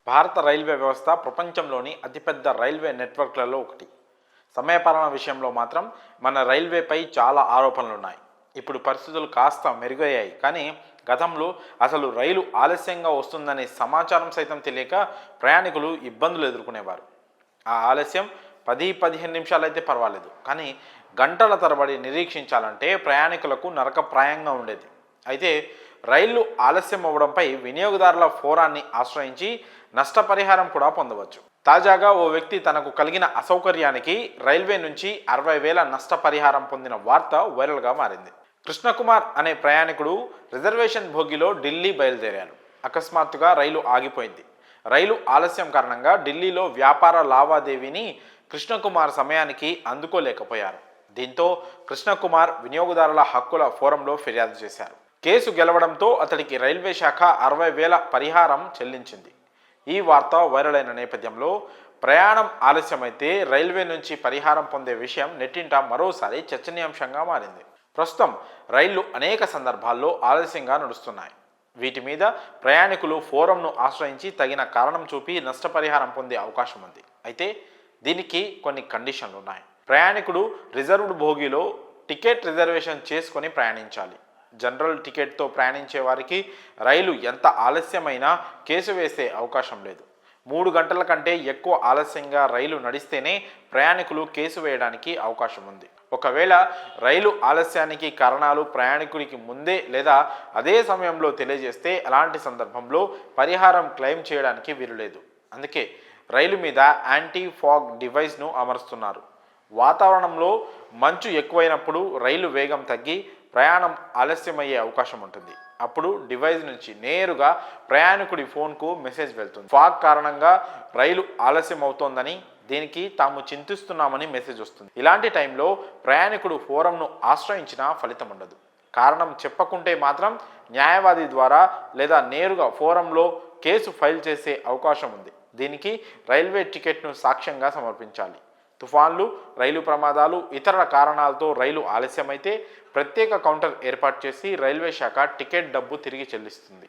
భారత రైల్వే వ్యవస్థ ప్రపంచంలోని అతిపెద్ద రైల్వే నెట్వర్క్లలో ఒకటి. సమయపాలన విషయంలో మాత్రం మన రైల్వేపై చాలా ఆరోపణలు ఉన్నాయి. ఇప్పుడు పరిస్థితులు కాస్త మెరుగయ్యాయి, కానీ గతంలో అసలు రైలు ఆలస్యంగా వస్తుందనే సమాచారం సైతం తెలియక ప్రయాణికులు ఇబ్బందులు ఎదుర్కొనేవారు. ఆ ఆలస్యం 10-15 నిమిషాలైతే పర్వాలేదు, కానీ గంటల తరబడి నిరీక్షించాలంటే ప్రయాణికులకు నరకప్రాయంగా ఉండేది. అయితే రైళ్లు ఆలస్యం అవ్వడంపై వినియోగదారుల ఫోరాన్ని ఆశ్రయించి నష్టపరిహారం కూడా పొందవచ్చు. తాజాగా ఓ వ్యక్తి తనకు కలిగిన అసౌకర్యానికి రైల్వే నుంచి 60,000 నష్టపరిహారం పొందిన వార్త వైరల్గా మారింది. కృష్ణకుమార్ అనే ప్రయాణికుడు రిజర్వేషన్ భోగిలో ఢిల్లీ బయలుదేరాడు. అకస్మాత్తుగా రైలు ఆగిపోయింది. రైలు ఆలస్యం కారణంగా ఢిల్లీలో వ్యాపార లావాదేవీని కృష్ణకుమార్ సమయానికి అందుకోలేకపోయారు. దీంతో కృష్ణకుమార్ వినియోగదారుల హక్కుల ఫోరంలో ఫిర్యాదు చేశారు. కేసు గెలవడంతో అతడికి రైల్వే శాఖ 60,000 పరిహారం చెల్లించింది. ఈ వార్త వైరల్ అయిన నేపథ్యంలో ప్రయాణం ఆలస్యమైతే రైల్వే నుంచి పరిహారం పొందే విషయం నెట్టింట మరోసారి చర్చనీయాంశంగా మారింది. ప్రస్తుతం రైళ్లు అనేక సందర్భాల్లో ఆలస్యంగా నడుస్తున్నాయి. వీటి మీద ప్రయాణికులు ఫోరంను ఆశ్రయించి తగిన కారణం చూపి నష్టపరిహారం పొందే అవకాశం ఉంది. అయితే దీనికి కొన్ని కండిషన్లు ఉన్నాయి. ప్రయాణికుడు రిజర్వ్డ్ భోగిలో టికెట్ రిజర్వేషన్ చేసుకొని ప్రయాణించాలి. జనరల్ టికెట్తో ప్రయాణించే వారికి రైలు ఎంత ఆలస్యమైనా కేసు వేసే అవకాశం లేదు. 3 గంటల కంటే ఎక్కువ ఆలస్యంగా రైలు నడిస్తేనే ప్రయాణికులు కేసు వేయడానికి అవకాశం ఉంది. ఒకవేళ రైలు ఆలస్యానికి కారణాలు ప్రయాణికుడికి ముందే లేదా అదే సమయంలో తెలియజేస్తే అలాంటి సందర్భంలో పరిహారం క్లెయిమ్ చేయడానికి వీలు లేదు. అందుకే రైలు మీద యాంటీ ఫాగ్ డివైస్ను అమరుస్తున్నారు. వాతావరణంలో మంచు ఎక్కువైనప్పుడు రైలు వేగం తగ్గి ప్రయాణం ఆలస్యమయ్యే అవకాశం ఉంటుంది. అప్పుడు డివైస్ నుంచి నేరుగా ప్రయాణికుడి ఫోన్కు మెసేజ్ వెళ్తుంది. ఫాగ్ కారణంగా రైలు ఆలస్యం అవుతోందని, దీనికి తాము చింతిస్తున్నామని మెసేజ్ వస్తుంది. ఇలాంటి టైంలో ప్రయాణికుడు ఫోరంను ఆశ్రయించినా ఫలితం ఉండదు. కారణం చెప్పకుంటే మాత్రం న్యాయవాది ద్వారా లేదా నేరుగా ఫోరంలో కేసు ఫైల్ చేసే అవకాశం ఉంది. దీనికి రైల్వే టికెట్ను సాక్ష్యంగా సమర్పించాలి. తుఫాన్లు, రైలు ప్రమాదాలు, ఇతర కారణాలతో రైలు ఆలస్యమైతే ప్రత్యేక కౌంటర్ ఏర్పాటు చేసి రైల్వే శాఖ టికెట్ డబ్బు తిరిగి చెల్లిస్తుంది.